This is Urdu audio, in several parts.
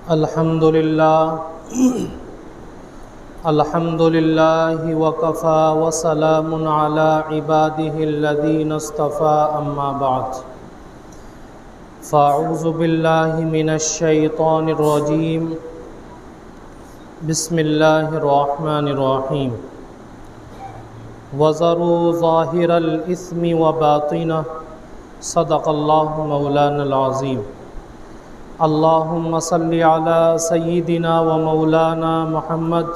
الحمدللہ وکفا وسلام علی عباده الذین اصطفى اما بعد فاعوذ باللہ من الشیطان الرجیم بسم اللہ الرحمن الرحیم وذروا ظاہر الاثم وباطنہ صدق اللہ مولانا العظیم اللہم صلی علی سیدنا و مولانا محمد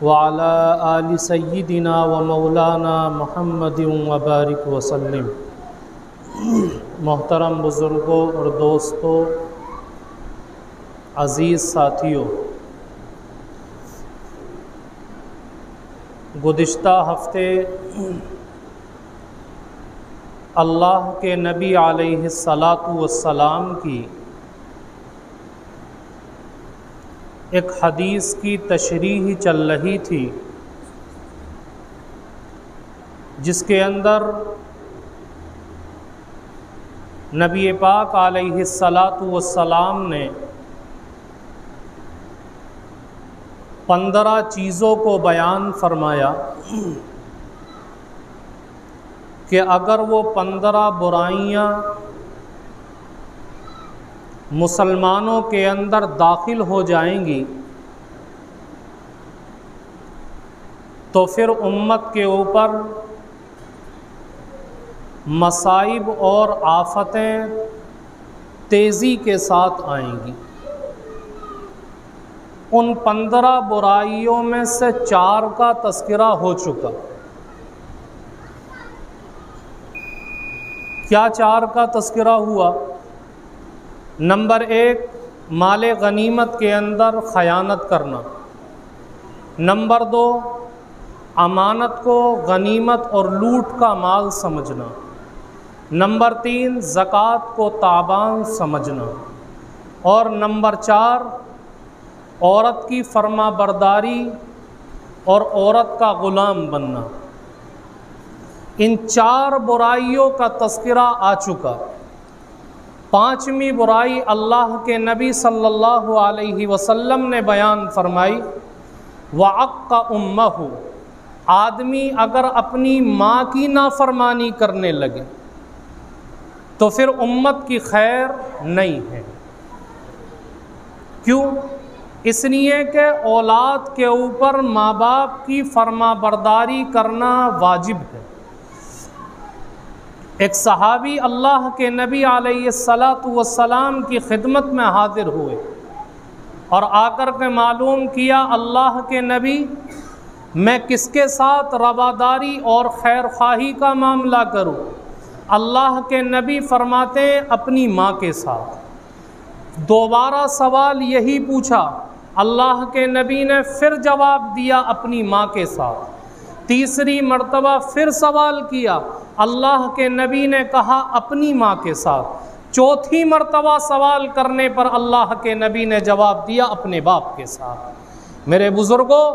وعلی آل سیدنا و مولانا محمد وبارک وسلم۔ محترم بزرگوں اور دوستوں، عزیز ساتھیوں، گزشتہ ہفتے اللہ کے نبی علیہ السلام کی ایک حدیث کی تشریح چل رہی تھی، جس کے اندر نبی پاک علیہ السلام نے 15 چیزوں کو بیان فرمایا کہ اگر وہ 15 برائیاں مسلمانوں کے اندر داخل ہو جائیں گی تو پھر امت کے اوپر مصائب اور آفتیں تیزی کے ساتھ آئیں گی۔ ان 15 برائیوں میں سے 4 کا تذکرہ ہو چکا۔ کیا 4 کا تذکرہ ہوا؟ نمبر 1، مال غنیمت کے اندر خیانت کرنا۔ نمبر 2، امانت کو غنیمت اور لوٹ کا مال سمجھنا۔ نمبر 3، زکوٰۃ کو تاوان سمجھنا۔ اور نمبر 4، عورت کی فرما برداری اور عورت کا غلام بننا۔ ان 4 برائیوں کا تذکرہ آ چکا۔ 5ویں برائی اللہ کے نبی صلی اللہ علیہ وسلم نے بیان فرمائی، وعق امہ۔ آدمی اگر اپنی ماں کی نافرمانی کرنے لگے تو پھر امت کی خیر نہیں ہے۔ کیوں؟ اس لیے کہ اولاد کے اوپر ماں باپ کی فرما برداری کرنا واجب ہے۔ ایک صحابی اللہ کے نبی علیہ السلام کی خدمت میں حاضر ہوئے اور آ کر کے معلوم کیا، اللہ کے نبی، میں کس کے ساتھ رواداری اور خیر خواہی کا معاملہ کروں؟ اللہ کے نبی فرماتے ہیں اپنی ماں کے ساتھ۔ دوبارہ سوال یہی پوچھا، اللہ کے نبی نے پھر جواب دیا اپنی ماں کے ساتھ۔ تیسری مرتبہ پھر سوال کیا، اللہ کے نبی نے کہا اپنی ماں کے ساتھ۔ چوتھی مرتبہ سوال کرنے پر اللہ کے نبی نے جواب دیا اپنے باپ کے ساتھ۔ میرے بزرگوں،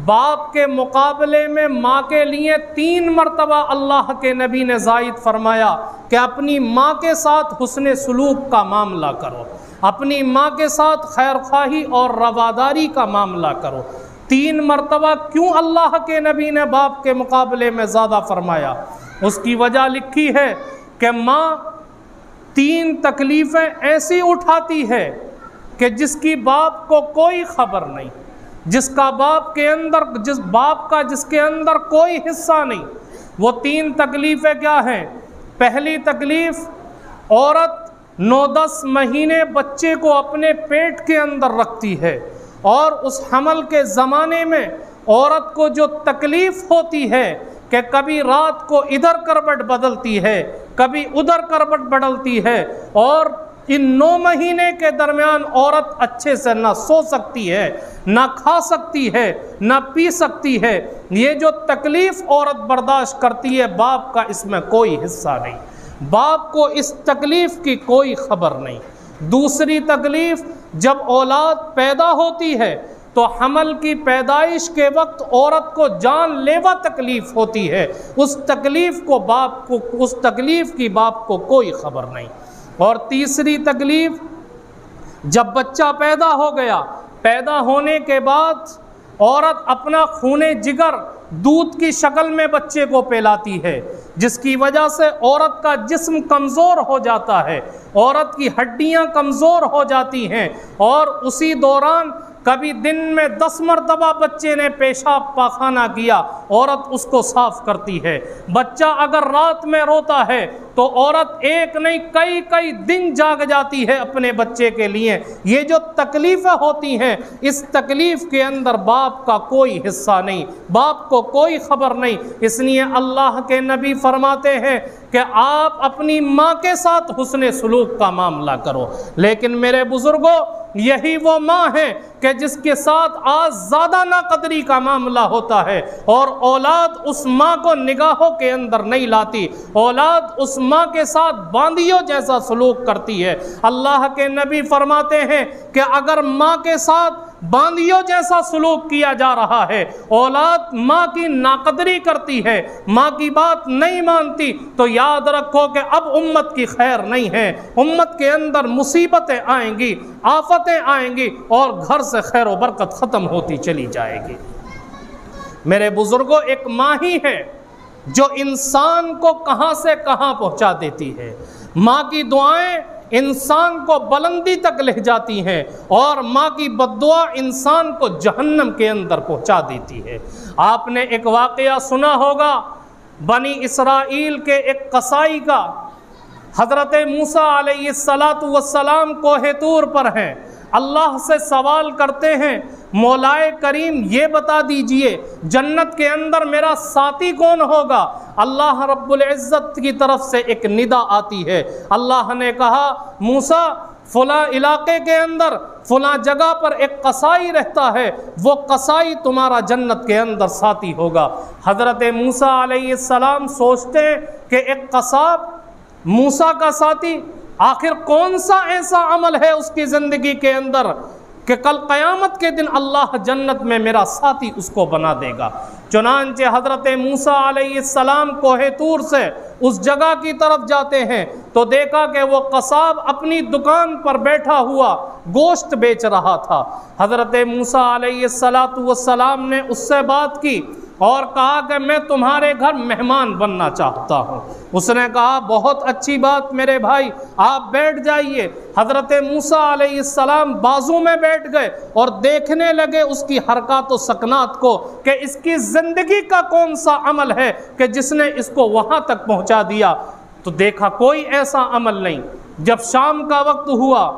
باپ کے مقابلے میں ماں کے لیے 3 مرتبہ اللہ کے نبی نے زائد فرمایا کہ اپنی ماں کے ساتھ حسن سلوک کا معاملہ کرو، اپنی ماں کے ساتھ خیر خواہی اور رواداری کا معاملہ کرو۔ 3 مرتبہ کیوں اللہ کے نبی نے باپ کے مقابلے میں زیادہ فرمایا؟ اس کی وجہ لکھی ہے کہ ماں 3 تکلیفیں ایسی اٹھاتی ہے کہ جس کی باپ کو کوئی خبر نہیں، جس باپ کے اندر کوئی حصہ نہیں۔ وہ 3 تکلیفیں کیا ہیں؟ پہلی تکلیف، عورت 9-10 مہینے بچے کو اپنے پیٹ کے اندر رکھتی ہے، اور اس حمل کے زمانے میں عورت کو جو تکلیف ہوتی ہے کہ کبھی رات کو ادھر کروٹ بدلتی ہے، کبھی ادھر کروٹ بدلتی ہے، اور ان 9 مہینے کے درمیان عورت اچھے سے نہ سو سکتی ہے، نہ کھا سکتی ہے، نہ پی سکتی ہے۔ یہ جو تکلیف عورت برداشت کرتی ہے، باپ کا اس میں کوئی حصہ نہیں، باپ کو اس تکلیف کی کوئی خبر نہیں۔ دوسری تکلیف، جب اولاد پیدا ہوتی ہے تو حمل کی پیدائش کے وقت عورت کو جان لیوا تکلیف ہوتی ہے، اس تکلیف کی باپ کو کوئی خبر نہیں۔ اور تیسری تکلیف، جب بچہ پیدا ہو گیا، پیدا ہونے کے بعد عورت اپنا خون جگر دودھ کی شکل میں بچے کو پلاتی ہے، جس کی وجہ سے عورت کا جسم کمزور ہو جاتا ہے، عورت کی ہڈیاں کمزور ہو جاتی ہیں، اور اسی دوران کبھی دن میں 10 مرتبہ بچے نے پیشاب پاخانہ کیا، عورت اس کو صاف کرتی ہے۔ بچہ اگر رات میں روتا ہے تو عورت ایک نہیں کئی دن جاگ جاتی ہے اپنے بچے کے لیے۔ یہ جو تکلیفیں ہوتی ہیں، اس تکلیف کے اندر باپ کا کوئی حصہ نہیں، باپ کو کوئی خبر نہیں۔ اس لیے اللہ کے نبی فرماتے ہیں کہ آپ اپنی ماں کے ساتھ حسن سلوک کا معاملہ کرو، لیکن میرے بزرگوں یہی وہ ماں ہے کہ جس کے ساتھ آج زیادہ ناقدری کا معاملہ ہوتا ہے، اور اولاد اس ماں کو نگاہوں کے اندر نہیں لاتی، اولاد اس ماں کے ساتھ باندیوں جیسا سلوک کرتی ہے۔ اللہ کے نبی فرماتے ہیں کہ اگر ماں کے ساتھ باندیوں جیسا سلوک کیا جا رہا ہے، اولاد ماں کی ناقدری کرتی ہے، ماں کی بات نہیں مانتی، تو یاد رکھو کہ اب امت کی خیر نہیں ہے، امت کے اندر مصیبتیں آئیں گی، آفتیں آئیں گی، اور گھر سے خیر و برکت ختم ہوتی چلی جائے گی۔ میرے بزرگوں، ایک ماں ہی ہے جو انسان کو کہاں سے کہاں پہنچا دیتی ہے۔ ماں کی دعائیں انسان کو بلندی تک لے جاتی ہیں، اور ماں کی بد دعا انسان کو جہنم کے اندر پہنچا دیتی ہے۔ آپ نے ایک واقعہ سنا ہوگا بنی اسرائیل کے ایک قصائی کا۔ حضرت موسیٰ علیہ السلام کوہ طور پر ہیں، اللہ سے سوال کرتے ہیں مولائے کریم یہ بتا دیجئے جنت کے اندر میرا ساتھی کون ہوگا؟ اللہ رب العزت کی طرف سے ایک ندا آتی ہے، اللہ نے کہا موسیٰ فلاں علاقے کے اندر فلاں جگہ پر ایک قصائی رہتا ہے، وہ قصائی تمہارا جنت کے اندر ساتھی ہوگا۔ حضرت موسیٰ علیہ السلام سوچتے ہیں کہ ایک قصاب موسیٰ کا ساتھی، آخر کون سا ایسا عمل ہے اس کی زندگی کے اندر کہ کل قیامت کے دن اللہ جنت میں میرا ساتھی اس کو بنا دے گا۔ چنانچہ حضرت موسیٰ علیہ السلام کوہ طور سے اس جگہ کی طرف جاتے ہیں تو دیکھا کہ وہ قصاب اپنی دکان پر بیٹھا ہوا گوشت بیچ رہا تھا۔ حضرت موسیٰ علیہ السلام نے اس سے بات کی اور کہا کہ میں تمہارے گھر مہمان بننا چاہتا ہوں۔ اس نے کہا بہت اچھی بات میرے بھائی، آپ بیٹھ جائیے۔ حضرت موسیٰ علیہ السلام بازو میں بیٹھ گئے اور دیکھنے لگے اس کی حرکات و سکنات کو کہ اس کی زندگی کا کون سا عمل ہے کہ جس نے اس کو وہاں تک پہنچا دیا۔ تو دیکھا کوئی ایسا عمل نہیں۔ جب شام کا وقت ہوا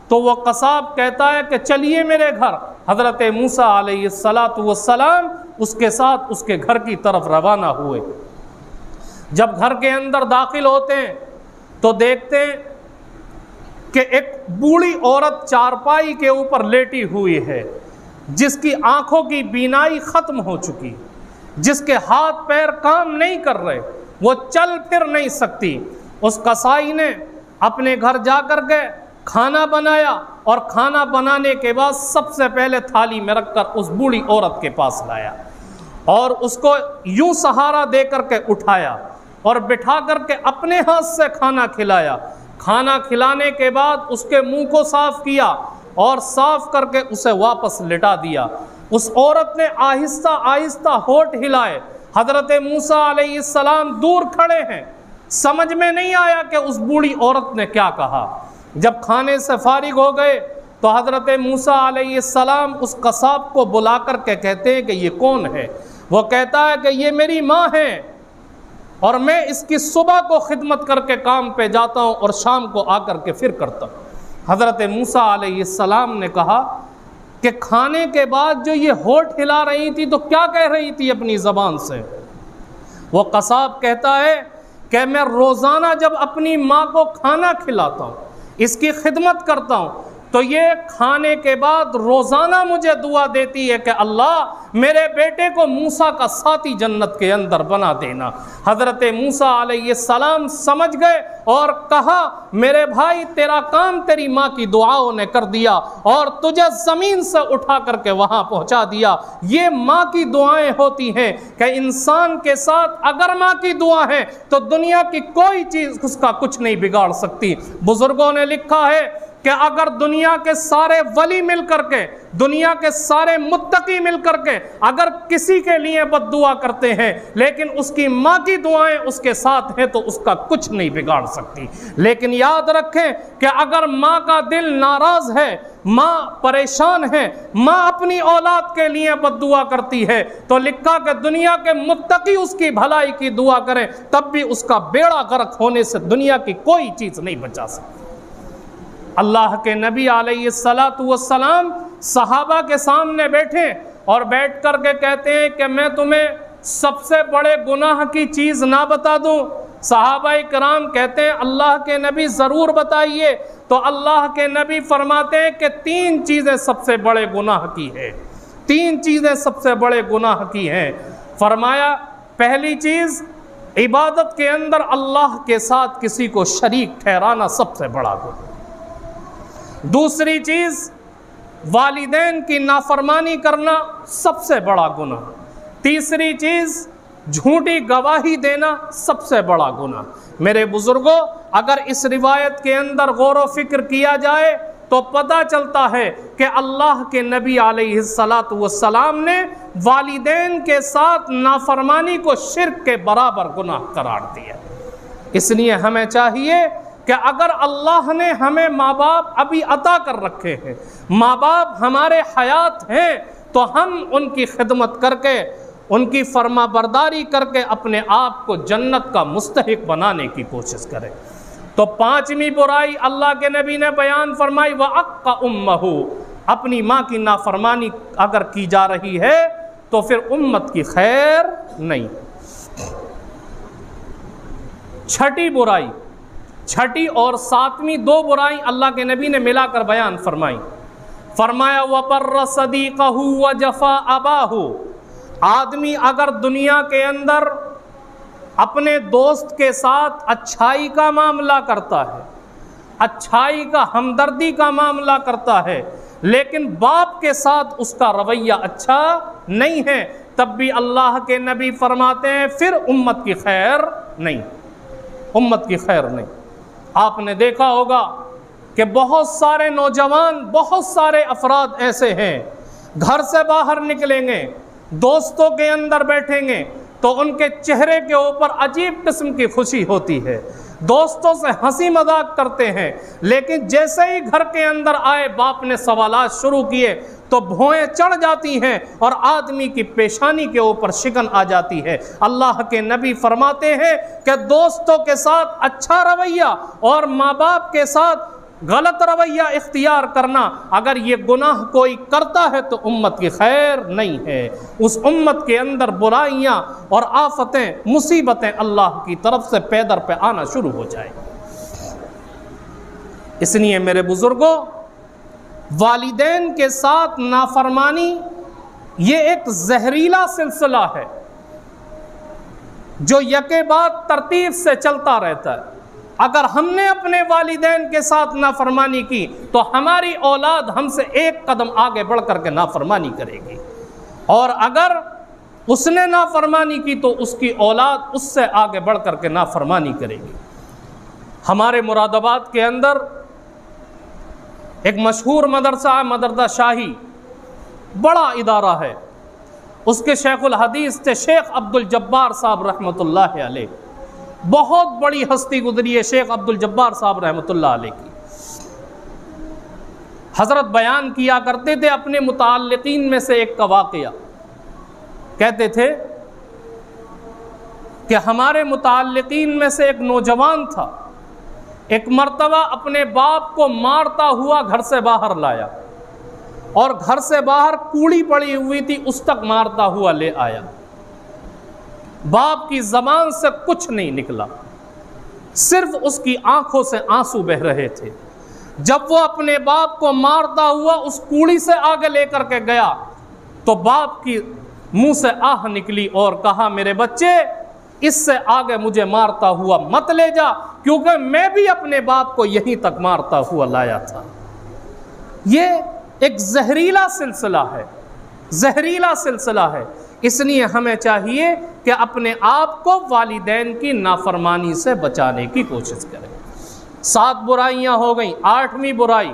تو وہ قصاب کہتا ہے کہ چلیے میرے گھر۔ حضرت موسیٰ علیہ السلام اس کے ساتھ اس کے گھر کی طرف روانہ ہوئے۔ جب گھر کے اندر داخل ہوتے ہیں تو دیکھتے ہیں کہ ایک بوڑھی عورت چارپائی کے اوپر لیٹی ہوئی ہے، جس کی آنکھوں کی بینائی ختم ہو چکی، جس کے ہاتھ پیر کام نہیں کر رہے، وہ چل پھر نہیں سکتی۔ اس قصائی نے اپنے گھر جا کر کے کھانا بنایا، اور کھانا بنانے کے بعد سب سے پہلے تھالی میں رکھ کر اس بوڑھی عورت کے پاس لایا اور اس کو یوں سہارا دے کر کے اٹھایا اور بٹھا کر کے اپنے ہاتھ سے کھانا کھلایا۔ کھانا کھلانے کے بعد اس کے منہ کو صاف کیا اور صاف کر کے اسے واپس لٹا دیا۔ اس عورت نے آہستہ آہستہ ہونٹ ہلائے۔ حضرت موسیٰ علیہ السلام دور کھڑے ہیں، سمجھ میں نہیں آیا کہ اس بوڑھی عورت نے کیا کہا۔ جب کھانے سے فارغ ہو گئے تو حضرت موسیٰ علیہ السلام اس قصاب کو بلا کر کے کہتے ہیں کہ یہ کون ہے؟ وہ کہتا ہے کہ یہ میری ماں ہے، اور میں اس کی صبح کو خدمت کر کے کام پہ جاتا ہوں اور شام کو آ کر کے پھر کرتا ہوں۔ حضرت موسیٰ علیہ السلام نے کہا کہ کھانے کے بعد جو یہ ہونٹ ہلا رہی تھی تو کیا کہہ رہی تھی اپنی زبان سے؟ وہ قصاب کہتا ہے کہ میں روزانہ جب اپنی ماں کو کھانا کھلاتا ہوں، اس کی خدمت کرتا ہوں، تو یہ کھانے کے بعد روزانہ مجھے دعا دیتی ہے کہ اللہ میرے بیٹے کو موسیٰ کا ساتھی جنت کے اندر بنا دینا۔ حضرت موسیٰ علیہ السلام سمجھ گئے اور کہا میرے بھائی تیرا کام تیری ماں کی دعاؤں نے کر دیا اور تجھے زمین سے اٹھا کر کے وہاں پہنچا دیا۔ یہ ماں کی دعائیں ہوتی ہیں کہ انسان کے ساتھ اگر ماں کی دعا ہے تو دنیا کی کوئی چیز اس کا کچھ نہیں بگاڑ سکتی۔ بزرگوں نے لکھا ہے کہ اگر دنیا کے سارے ولی مل کر کے، دنیا کے سارے متقی مل کر کے اگر کسی کے لیے بد دعا کرتے ہیں لیکن اس کی ماں کی دعائیں اس کے ساتھ ہیں تو اس کا کچھ نہیں بگاڑ سکتی۔ لیکن یاد رکھیں کہ اگر ماں کا دل ناراض ہے، ماں پریشان ہے، ماں اپنی اولاد کے لیے بد دعا کرتی ہے تو لکھا کہ دنیا کے متقی اس کی بھلائی کی دعا کریں تب بھی اس کا بیڑا غرق ہونے سے دنیا کی کوئی چیز نہیں بچا سکتی۔ اللہ کے نبی علیہ السلام صحابہ کے سامنے بیٹھے اور بیٹھ کر کے کہتے ہیں کہ میں تمہیں سب سے بڑے گناہ کی چیز نہ بتا دوں؟ صحابہ کرام کہتے ہیں اللہ کے نبی ضرور بتائیے۔ تو اللہ کے نبی فرماتے ہیں کہ 3 چیزیں سب سے بڑے گناہ کی ہیں، 3 چیزیں سب سے بڑے گناہ کی ہیں۔ فرمایا پہلی چیز عبادت کے اندر اللہ کے ساتھ کسی کو شریک ٹھہرانا سب سے بڑا گناہ، دوسری چیز والدین کی نافرمانی کرنا سب سے بڑا گناہ، تیسری چیز جھوٹی گواہی دینا سب سے بڑا گناہ۔ میرے بزرگوں، اگر اس روایت کے اندر غور و فکر کیا جائے تو پتہ چلتا ہے کہ اللہ کے نبی علیہ السلام نے والدین کے ساتھ نافرمانی کو شرک کے برابر گناہ قرار دیا۔ اس لیے ہمیں چاہیے کہ اگر اللہ نے ہمیں ماں باپ ابھی عطا کر رکھے ہیں، ماں باپ ہمارے حیات ہیں، تو ہم ان کی خدمت کر کے، ان کی فرما برداری کر کے اپنے آپ کو جنت کا مستحق بنانے کی کوشش کریں۔ تو 5ویں برائی اللہ کے نبی نے بیان فرمائی وَعَقَّ أُمَّهُ، اپنی ماں کی نافرمانی اگر کی جا رہی ہے تو پھر امت کی خیر نہیں۔ 6ٹھی برائی، 6ٹھی اور 7ویں 2 برائی اللہ کے نبی نے ملا کر بیان فرمائی۔ فرمایا وَبَرَّ صَدِيقَهُ وَجَفَا أَبَاهُ، آدمی اگر دنیا کے اندر اپنے دوست کے ساتھ اچھائی کا معاملہ کرتا ہے، اچھائی کا ہمدردی کا معاملہ کرتا ہے، لیکن باپ کے ساتھ اس کا رویہ اچھا نہیں ہے، تب بھی اللہ کے نبی فرماتے ہیں پھر امت کی خیر نہیں، امت کی خیر نہیں۔ آپ نے دیکھا ہوگا کہ بہت سارے نوجوان، بہت سارے افراد ایسے ہیں، گھر سے باہر نکلیں گے، دوستوں کے اندر بیٹھیں گے تو ان کے چہرے کے اوپر عجیب قسم کی خوشی ہوتی ہے، دوستوں سے ہنسی مذاق کرتے ہیں، لیکن جیسے ہی گھر کے اندر آئے باپ نے سوالات شروع کیے تو بھوئیں چڑھ جاتی ہیں اور آدمی کی پیشانی کے اوپر شکن آ جاتی ہے۔ اللہ کے نبی فرماتے ہیں کہ دوستوں کے ساتھ اچھا رویہ اور ماں باپ کے ساتھ غلط رویہ اختیار کرنا، اگر یہ گناہ کوئی کرتا ہے تو امت کی خیر نہیں ہے، اس امت کے اندر برائیاں اور آفتیں، مصیبتیں اللہ کی طرف سے پے در پہ آنا شروع ہو جائیں۔ اس لیے میرے بزرگوں، والدین کے ساتھ نافرمانی یہ ایک زہریلا سلسلہ ہے جو یکے بعد ترتیب سے چلتا رہتا ہے۔ اگر ہم نے اپنے والدین کے ساتھ نافرمانی کی تو ہماری اولاد ہم سے ایک قدم آگے بڑھ کر کے نافرمانی کرے گی، اور اگر اس نے نافرمانی کی تو اس کی اولاد اس سے آگے بڑھ کر کے نافرمانی کرے گی۔ ہمارے مراد آباد کے اندر ایک مشہور مدرسہ ہے، مدرسہ شاہی، بڑا ادارہ ہے، اس کے شیخ الحدیث تھے شیخ عبد الجبار صاحب رحمۃ اللہ علیہ، بہت بڑی ہستی گزری ہے شیخ عبد الجبار صاحب رحمۃ اللہ علیہ کی۔ حضرت بیان کیا کرتے تھے اپنے متعلقین میں سے ایک کا واقعہ، کہتے تھے کہ ہمارے متعلقین میں سے ایک نوجوان تھا، ایک مرتبہ اپنے باپ کو مارتا ہوا گھر سے باہر لایا اور گھر سے باہر کوڑی پڑی ہوئی تھی اس تک مارتا ہوا لے آیا، باپ کی زبان سے کچھ نہیں نکلا، صرف اس کی آنکھوں سے آنسو بہہ رہے تھے۔ جب وہ اپنے باپ کو مارتا ہوا اس کوڑی سے آگے لے کر کے گیا تو باپ کی منہ سے آہ نکلی اور کہا میرے بچے اس سے آگے مجھے مارتا ہوا مت لے جا، کیونکہ میں بھی اپنے باپ کو یہیں تک مارتا ہوا لایا تھا۔ یہ ایک زہریلا سلسلہ ہے، زہریلا سلسلہ ہے۔ اس لیے ہمیں چاہیے کہ اپنے آپ کو والدین کی نافرمانی سے بچانے کی کوشش کریں۔ 7 برائیاں ہو گئیں۔ 8ویں برائی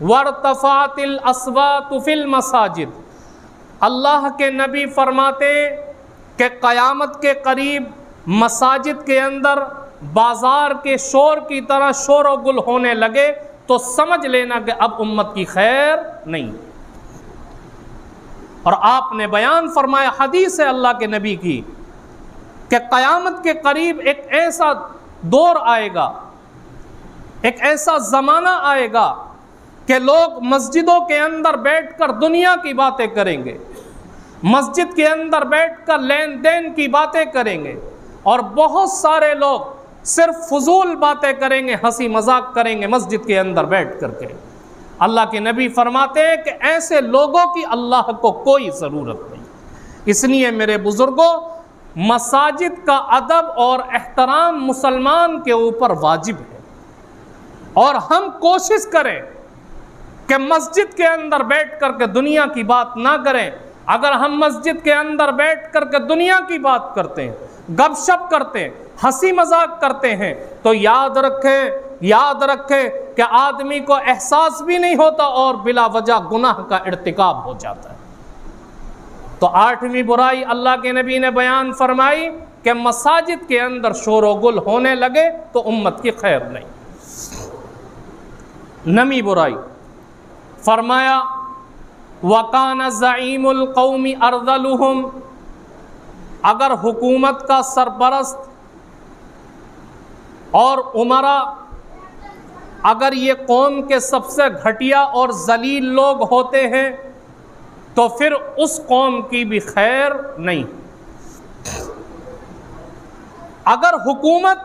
وَارْتَفَعَتِ الْأَصْوَاتُ فِي الْمَسَاجِدِ، اللہ کے نبی فرماتے کہ قیامت کے قریب مساجد کے اندر بازار کے شور کی طرح شور و گل ہونے لگے تو سمجھ لینا کہ اب امت کی خیر نہیں۔ اور آپ نے بیان فرمایا، حدیث ہے اللہ کے نبی کی، کہ قیامت کے قریب ایک ایسا دور آئے گا، ایک ایسا زمانہ آئے گا کہ لوگ مسجدوں کے اندر بیٹھ کر دنیا کی باتیں کریں گے، مسجد کے اندر بیٹھ کر لین دین کی باتیں کریں گے، اور بہت سارے لوگ صرف فضول باتیں کریں گے، ہنسی مذاق کریں گے مسجد کے اندر بیٹھ کر کے۔ اللہ کے نبی فرماتے ہیں کہ ایسے لوگوں کی اللہ کو کوئی ضرورت نہیں۔ اس لیے میرے بزرگوں، مساجد کا ادب اور احترام مسلمان کے اوپر واجب ہے، اور ہم کوشش کریں کہ مسجد کے اندر بیٹھ کر کے دنیا کی بات نہ کریں۔ اگر ہم مسجد کے اندر بیٹھ کر کے دنیا کی بات کرتے ہیں، گپ شپ کرتے ہیں، ہنسی مذاق کرتے ہیں، تو یاد رکھیں کہ آدمی کو احساس بھی نہیں ہوتا اور بلا وجہ گناہ کا ارتکاب ہو جاتا ہے۔ تو 8ویں برائی اللہ کے نبی نے بیان فرمائی کہ مساجد کے اندر شور و گل ہونے لگے تو امت کی خیر نہیں۔ 9ویں برائی فرمایا وَقَانَ زَعِيمُ الْقَوْمِ أَرْذَلُهُمْ، اگر حکومت کا سرپرست اور عمرا اگر یہ قوم کے سب سے گھٹیا اور ذلیل لوگ ہوتے ہیں تو پھر اس قوم کی بھی خیر نہیں۔ اگر حکومت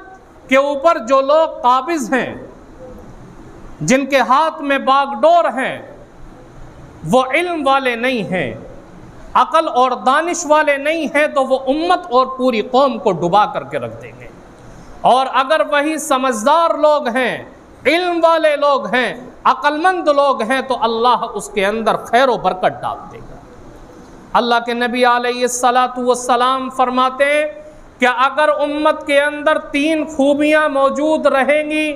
کے اوپر جو لوگ قابض ہیں، جن کے ہاتھ میں باغ ڈور ہیں، وہ علم والے نہیں ہیں، عقل اور دانش والے نہیں ہیں، تو وہ امت اور پوری قوم کو ڈبا کر کے رکھ دیں گے۔ اور اگر وہی سمجھدار لوگ ہیں، علم والے لوگ ہیں، عقل مند لوگ ہیں، تو اللہ اس کے اندر خیر و برکت ڈال دے گا۔ اللہ کے نبی علیہ السلام فرماتے ہیں کہ اگر امت کے اندر 3 خوبیاں موجود رہیں گی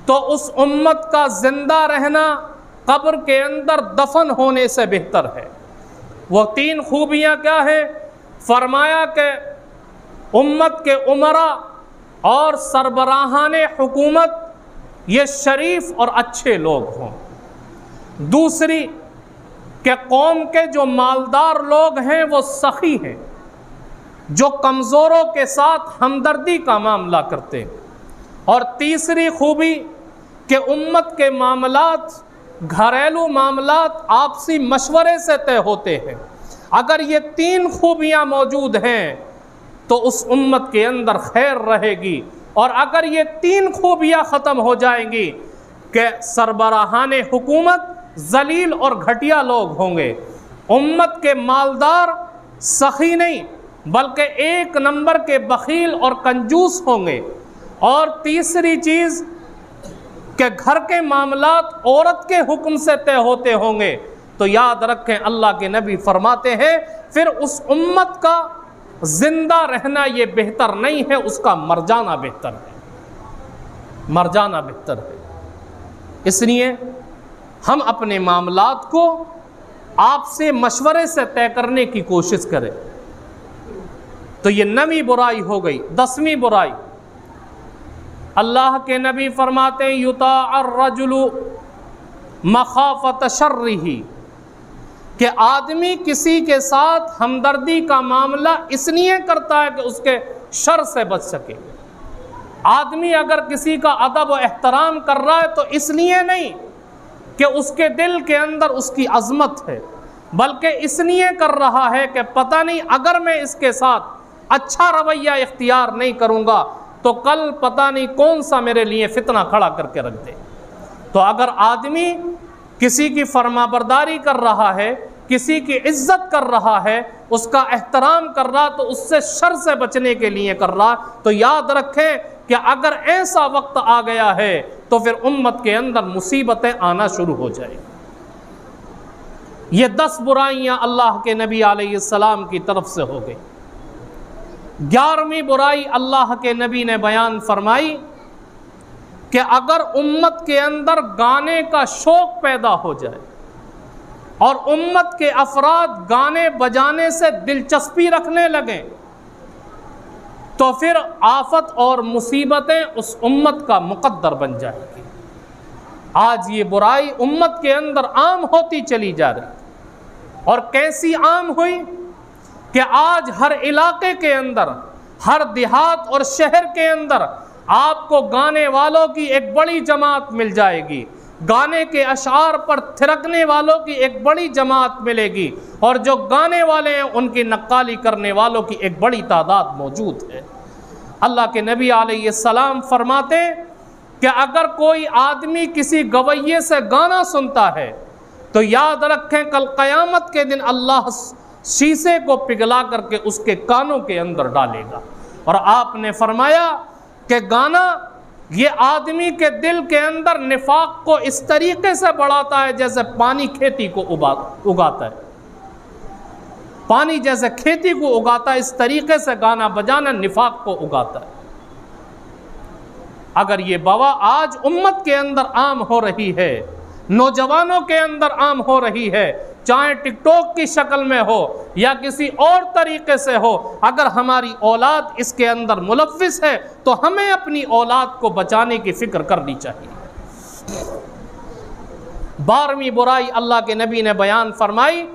تو اس امت کا زندہ رہنا قبر کے اندر دفن ہونے سے بہتر ہے۔ وہ 3 خوبیاں کیا ہیں؟ فرمایا کہ امت کے عمرا اور سربراہان حکومت یہ شریف اور اچھے لوگ ہوں۔ دوسری کہ قوم کے جو مالدار لوگ ہیں وہ سخی ہیں، جو کمزوروں کے ساتھ ہمدردی کا معاملہ کرتے ہیں۔ اور تیسری خوبی کہ امت کے معاملات، گھریلو معاملات آپسی مشورے سے طے ہوتے ہیں۔ اگر یہ 3 خوبیاں موجود ہیں تو اس امت کے اندر خیر رہے گی، اور اگر یہ 3 خوبیاں ختم ہو جائیں گی کہ سربراہان حکومت ذلیل اور گھٹیا لوگ ہوں گے، امت کے مالدار سخی نہیں بلکہ 1 نمبر کے بخیل اور کنجوس ہوں گے، اور تیسری چیز کہ گھر کے معاملات عورت کے حکم سے طے ہوتے ہوں گے، تو یاد رکھیں اللہ کے نبی فرماتے ہیں پھر اس امت کا زندہ رہنا یہ بہتر نہیں ہے، اس کا مر جانا بہتر ہے، مر جانا بہتر ہے۔ اس لیے ہم اپنے معاملات کو آپ سے مشورے سے طے کرنے کی کوشش کریں۔ تو یہ 9ویں برائی ہو گئی۔ 10ویں برائی اللہ کے نبی فرماتے ہیں یطاع الرجل مخافۃ شرہ، کہ آدمی کسی کے ساتھ ہمدردی کا معاملہ اس لیے کرتا ہے کہ اس کے شر سے بچ سکے۔ آدمی اگر کسی کا ادب و احترام کر رہا ہے تو اس لیے نہیں کہ اس کے دل کے اندر اس کی عظمت ہے، بلکہ اس لیے کر رہا ہے کہ پتہ نہیں اگر میں اس کے ساتھ اچھا رویہ اختیار نہیں کروں گا تو کل پتہ نہیں کون سا میرے لیے فتنہ کھڑا کر کے رکھ دے۔ تو اگر آدمی کسی کی فرما برداری کر رہا ہے، کسی کی عزت کر رہا ہے، اس کا احترام کر رہا، تو اس سے شر سے بچنے کے لیے کر رہا، تو یاد رکھیں کہ اگر ایسا وقت آ گیا ہے تو پھر امت کے اندر مصیبتیں آنا شروع ہو جائیں۔ یہ 10 برائیاں اللہ کے نبی علیہ السلام کی طرف سے ہو گئی۔ 11ویں برائی اللہ کے نبی نے بیان فرمائی کہ اگر امت کے اندر گانے کا شوق پیدا ہو جائے اور امت کے افراد گانے بجانے سے دلچسپی رکھنے لگیں تو پھر آفت اور مصیبتیں اس امت کا مقدر بن جائیں گی۔ آج یہ برائی امت کے اندر عام ہوتی چلی جا رہی، اور کیسی عام ہوئی کہ آج ہر علاقے کے اندر، ہر دیہات اور شہر کے اندر آپ کو گانے والوں کی ایک بڑی جماعت مل جائے گی، گانے کے اشعار پر تھرکنے والوں کی ایک بڑی جماعت ملے گی، اور جو گانے والے ہیں ان کی نقالی کرنے والوں کی ایک بڑی تعداد موجود ہے۔ اللہ کے نبی علیہ السلام فرماتے کہ اگر کوئی آدمی کسی گویے سے گانا سنتا ہے تو یاد رکھیں کل قیامت کے دن اللہ شیشے کو پگھلا کر کے اس کے کانوں کے اندر ڈالے گا۔ اور آپ نے فرمایا کہ گانا یہ آدمی کے دل کے اندر نفاق کو اس طریقے سے بڑھاتا ہے جیسے پانی کھیتی کو اگاتا ہے، پانی جیسے کھیتی کو اگاتا ہے، اس طریقے سے گانا بجانا نفاق کو اگاتا ہے۔ اگر یہ بوا آج امت کے اندر عام ہو رہی ہے، نوجوانوں کے اندر عام ہو رہی ہے، چاہے ٹک ٹاک کی شکل میں ہو یا کسی اور طریقے سے ہو، اگر ہماری اولاد اس کے اندر ملوث ہے تو ہمیں اپنی اولاد کو بچانے کی فکر کرنی چاہیے۔ 12ویں برائی اللہ کے نبی نے بیان فرمائی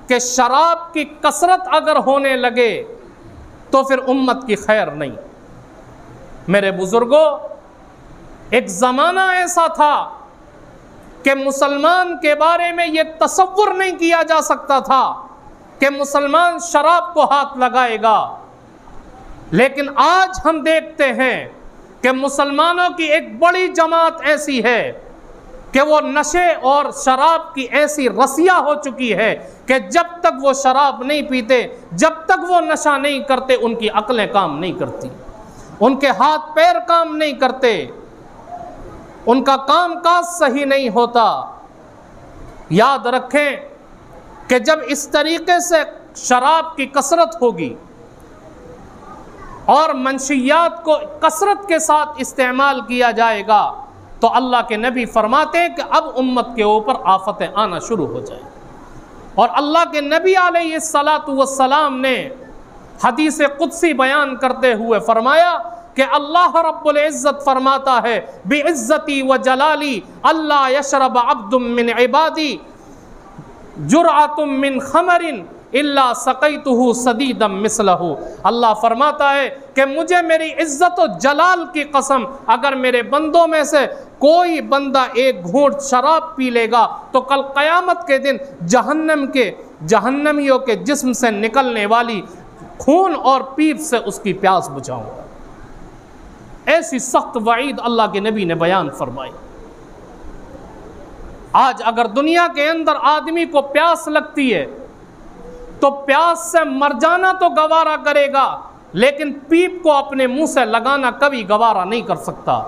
کہ شراب کی کثرت اگر ہونے لگے تو پھر امت کی خیر نہیں۔ میرے بزرگوں، ایک زمانہ ایسا تھا کہ مسلمان کے بارے میں یہ تصور نہیں کیا جا سکتا تھا کہ مسلمان شراب کو ہاتھ لگائے گا، لیکن آج ہم دیکھتے ہیں کہ مسلمانوں کی ایک بڑی جماعت ایسی ہے کہ وہ نشے اور شراب کی ایسی رسیا ہو چکی ہے کہ جب تک وہ شراب نہیں پیتے، جب تک وہ نشہ نہیں کرتے، ان کی عقلیں کام نہیں کرتی، ان کے ہاتھ پیر کام نہیں کرتے، ان کا کام کاج صحیح نہیں ہوتا۔ یاد رکھیں کہ جب اس طریقے سے شراب کی کثرت ہوگی اور منشیات کو کثرت کے ساتھ استعمال کیا جائے گا تو اللہ کے نبی فرماتے ہیں کہ اب امت کے اوپر آفتیں آنا شروع ہو جائیں۔ اور اللہ کے نبی علیہ السلام نے حدیث قدسی بیان کرتے ہوئے فرمایا کہ اللہ رب العزت فرماتا ہے بعزتی و جلالی اللہ یشرب عبد من عبادی جرعۃ من خمر الا سقیتہ صدیدا مثلہ۔ اللہ فرماتا ہے کہ مجھے میری عزت و جلال کی قسم، اگر میرے بندوں میں سے کوئی بندہ ایک گھونٹ شراب پی لے گا تو کل قیامت کے دن جہنمیوں کے جسم سے نکلنے والی خون اور پیپ سے اس کی پیاس بجھاؤں گا۔ ایسی سخت وعید اللہ کے نبی نے بیان فرمائی۔ آج اگر دنیا کے اندر آدمی کو پیاس لگتی ہے تو پیاس سے مر جانا تو گوارا کرے گا، لیکن پیپ کو اپنے منہ سے لگانا کبھی گوارا نہیں کر سکتا۔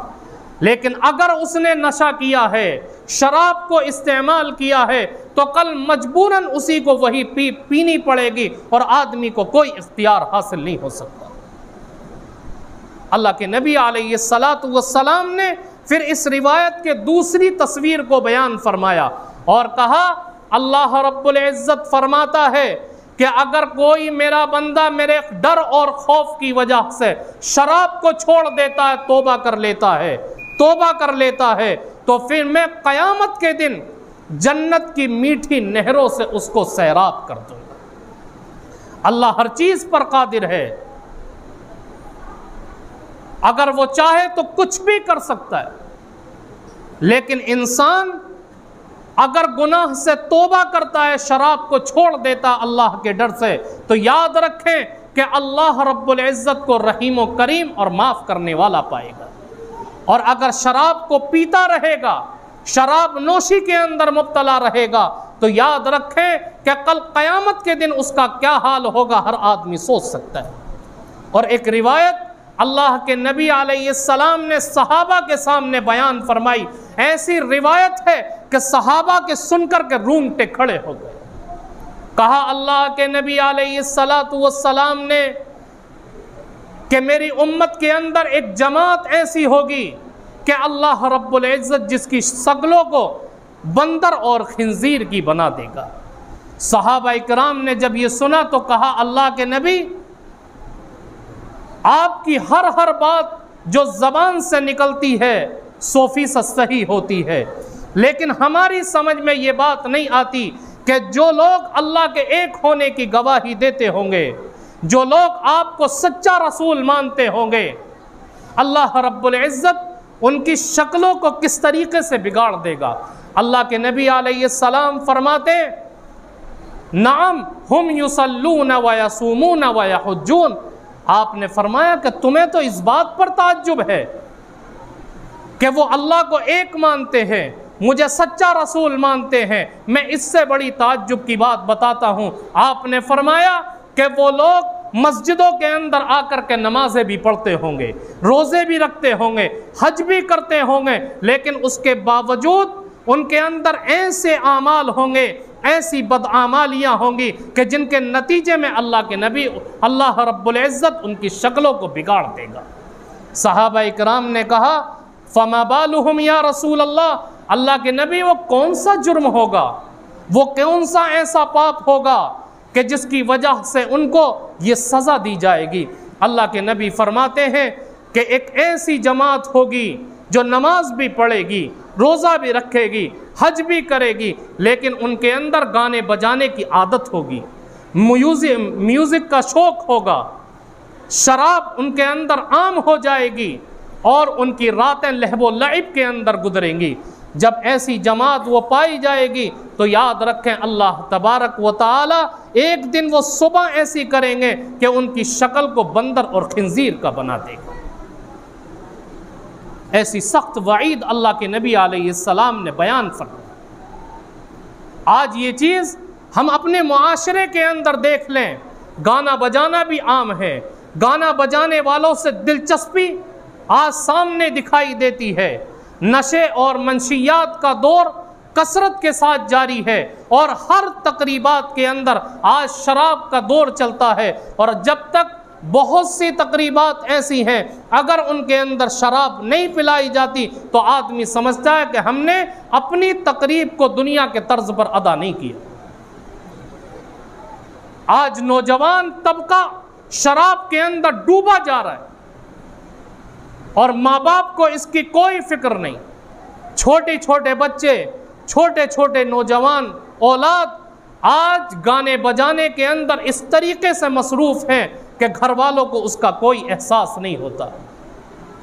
لیکن اگر اس نے نشہ کیا ہے، شراب کو استعمال کیا ہے، تو کل مجبوراً اسی کو وہی پیپ پینی پڑے گی اور آدمی کو کوئی اختیار حاصل نہیں ہو سکتا۔ اللہ کے نبی علیہ السلام نے پھر اس روایت کے دوسری تصویر کو بیان فرمایا اور کہا اللہ رب العزت فرماتا ہے کہ اگر کوئی میرا بندہ میرے ڈر اور خوف کی وجہ سے شراب کو چھوڑ دیتا ہے، توبہ کر لیتا ہے تو پھر میں قیامت کے دن جنت کی میٹھی نہروں سے اس کو سیراب کر دوں گا۔ اللہ ہر چیز پر قادر ہے، اگر وہ چاہے تو کچھ بھی کر سکتا ہے، لیکن انسان اگر گناہ سے توبہ کرتا ہے، شراب کو چھوڑ دیتا اللہ کے ڈر سے، تو یاد رکھیں کہ اللہ رب العزت کو رحیم و کریم اور معاف کرنے والا پائے گا۔ اور اگر شراب کو پیتا رہے گا، شراب نوشی کے اندر مبتلا رہے گا، تو یاد رکھیں کہ کل قیامت کے دن اس کا کیا حال ہوگا ہر آدمی سوچ سکتا ہے۔ اور ایک روایت اللہ کے نبی علیہ السلام نے صحابہ کے سامنے بیان فرمائی، ایسی روایت ہے کہ صحابہ کے سن کر کے رونگٹے کھڑے ہو گئے۔ کہا اللہ کے نبی علیہ السلام نے کہ میری امت کے اندر ایک جماعت ایسی ہوگی کہ اللہ رب العزت جس کی شکلوں کو بندر اور خنزیر کی بنا دے گا۔ صحابہ کرام نے جب یہ سنا تو کہا اللہ کے نبی، آپ کی ہر بات جو زبان سے نکلتی ہے 100% صحیح ہوتی ہے، لیکن ہماری سمجھ میں یہ بات نہیں آتی کہ جو لوگ اللہ کے ایک ہونے کی گواہی دیتے ہوں گے، جو لوگ آپ کو سچا رسول مانتے ہوں گے، اللہ رب العزت ان کی شکلوں کو کس طریقے سے بگاڑ دے گا۔ اللہ کے نبی علیہ السلام فرماتے نعم ہم یصلون ویصومون ویحجون، آپ نے فرمایا کہ تمہیں تو اس بات پر تعجب ہے کہ وہ اللہ کو ایک مانتے ہیں، مجھے سچا رسول مانتے ہیں، میں اس سے بڑی تعجب کی بات بتاتا ہوں۔ آپ نے فرمایا کہ وہ لوگ مسجدوں کے اندر آ کر کے نمازیں بھی پڑھتے ہوں گے، روزے بھی رکھتے ہوں گے، حج بھی کرتے ہوں گے، لیکن اس کے باوجود ان کے اندر ایسے اعمال ہوں گے، ایسی بدعمالیاں ہوں گی کہ جن کے نتیجے میں اللہ کے نبی اللہ رب العزت ان کی شکلوں کو بگاڑ دے گا۔ صحابہ اکرام نے کہا فما بالہم یا رسول اللہ، اللہ کے نبی وہ کون سا جرم ہوگا، وہ کون سا ایسا پاپ ہوگا کہ جس کی وجہ سے ان کو یہ سزا دی جائے گی۔ اللہ کے نبی فرماتے ہیں کہ ایک ایسی جماعت ہوگی جو نماز بھی پڑھے گی، روزہ بھی رکھے گی، حج بھی کرے گی، لیکن ان کے اندر گانے بجانے کی عادت ہوگی، میوزک کا شوق ہوگا، شراب ان کے اندر عام ہو جائے گی اور ان کی راتیں لہو و لعب کے اندر گزریں گی۔ جب ایسی جماعت وہ پائی جائے گی تو یاد رکھیں اللہ تبارک و تعالی ایک دن وہ صبح ایسی کریں گے کہ ان کی شکل کو بندر اور خنزیر کا بنا دے گا۔ ایسی سخت وعید اللہ کے نبی علیہ السلام نے بیان فرمائی۔ آج یہ چیز ہم اپنے معاشرے کے اندر دیکھ لیں، گانا بجانا بھی عام ہے، گانا بجانے والوں سے دلچسپی آج سامنے دکھائی دیتی ہے، نشے اور منشیات کا دور کثرت کے ساتھ جاری ہے اور ہر تقریبات کے اندر آج شراب کا دور چلتا ہے، اور جب تک بہت سی تقریبات ایسی ہیں اگر ان کے اندر شراب نہیں پلائی جاتی تو آدمی سمجھتا ہے کہ ہم نے اپنی تقریب کو دنیا کے طرز پر ادا نہیں کیا۔ آج نوجوان طبقہ شراب کے اندر ڈوبا جا رہا ہے اور ماں باپ کو اس کی کوئی فکر نہیں۔ چھوٹے چھوٹے بچے، چھوٹے چھوٹے نوجوان اولاد آج گانے بجانے کے اندر اس طریقے سے مصروف ہیں کہ گھر والوں کو اس کا کوئی احساس نہیں ہوتا۔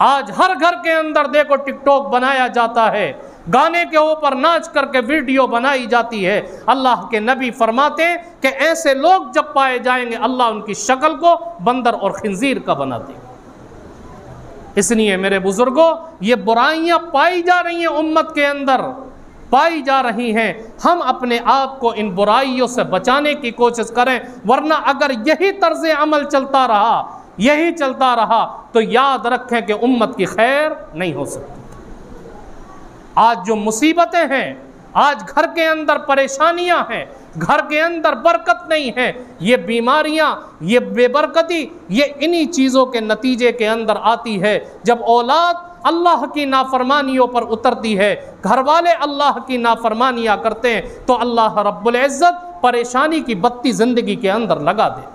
آج ہر گھر کے اندر دیکھو ٹک ٹاک بنایا جاتا ہے، گانے کے اوپر ناچ کر کے ویڈیو بنائی جاتی ہے۔ اللہ کے نبی فرماتے ہیں کہ ایسے لوگ جب پائے جائیں گے اللہ ان کی شکل کو بندر اور خنزیر کا بنا دے گا۔ اس لیے میرے بزرگوں یہ برائیاں پائی جا رہی ہیں، امت کے اندر پائی جا رہی ہیں، ہم اپنے آپ کو ان برائیوں سے بچانے کی کوشش کریں، ورنہ اگر یہی طرز عمل چلتا رہا، یہی چلتا رہا تو یاد رکھیں کہ امت کی خیر نہیں ہو سکتی۔ آج جو مصیبتیں ہیں، آج گھر کے اندر پریشانیاں ہیں، گھر کے اندر برکت نہیں ہے، یہ بیماریاں، یہ بے برکتی، یہ انہی چیزوں کے نتیجے کے اندر آتی ہے۔ جب اولاد اللہ کی نافرمانیوں پر اترتی ہے، گھر والے اللہ کی نافرمانیاں کرتے ہیں تو اللہ رب العزت پریشانی کی بتی زندگی کے اندر لگا دے۔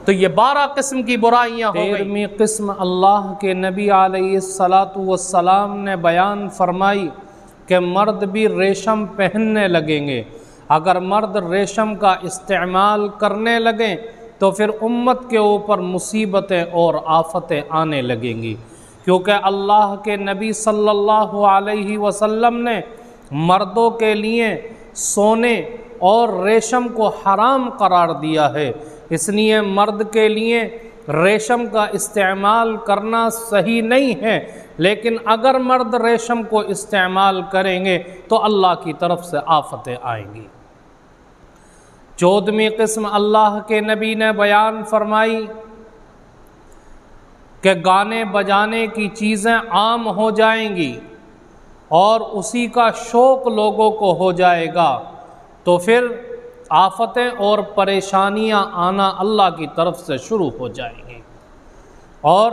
تو یہ 12 قسم کی برائیاں ہو گئی۔ 13ویں قسم اللہ کے نبی علیہ السلام نے بیان فرمائی کہ مرد بھی ریشم پہننے لگیں گے۔ اگر مرد ریشم کا استعمال کرنے لگیں تو پھر امت کے اوپر مصیبتیں اور آفتیں آنے لگیں گی، کیونکہ اللہ کے نبی صلی اللہ علیہ وسلم نے مردوں کے لیے سونے اور ریشم کو حرام قرار دیا ہے، اس لیے مرد کے لیے ریشم کا استعمال کرنا صحیح نہیں ہے، لیکن اگر مرد ریشم کو استعمال کریں گے تو اللہ کی طرف سے آفتیں آئیں گی۔ 14ویں قسم اللہ کے نبی نے بیان فرمائی کہ گانے بجانے کی چیزیں عام ہو جائیں گی اور اسی کا شوق لوگوں کو ہو جائے گا تو پھر آفتیں اور پریشانیاں آنا اللہ کی طرف سے شروع ہو جائیں گی۔ اور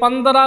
15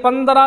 15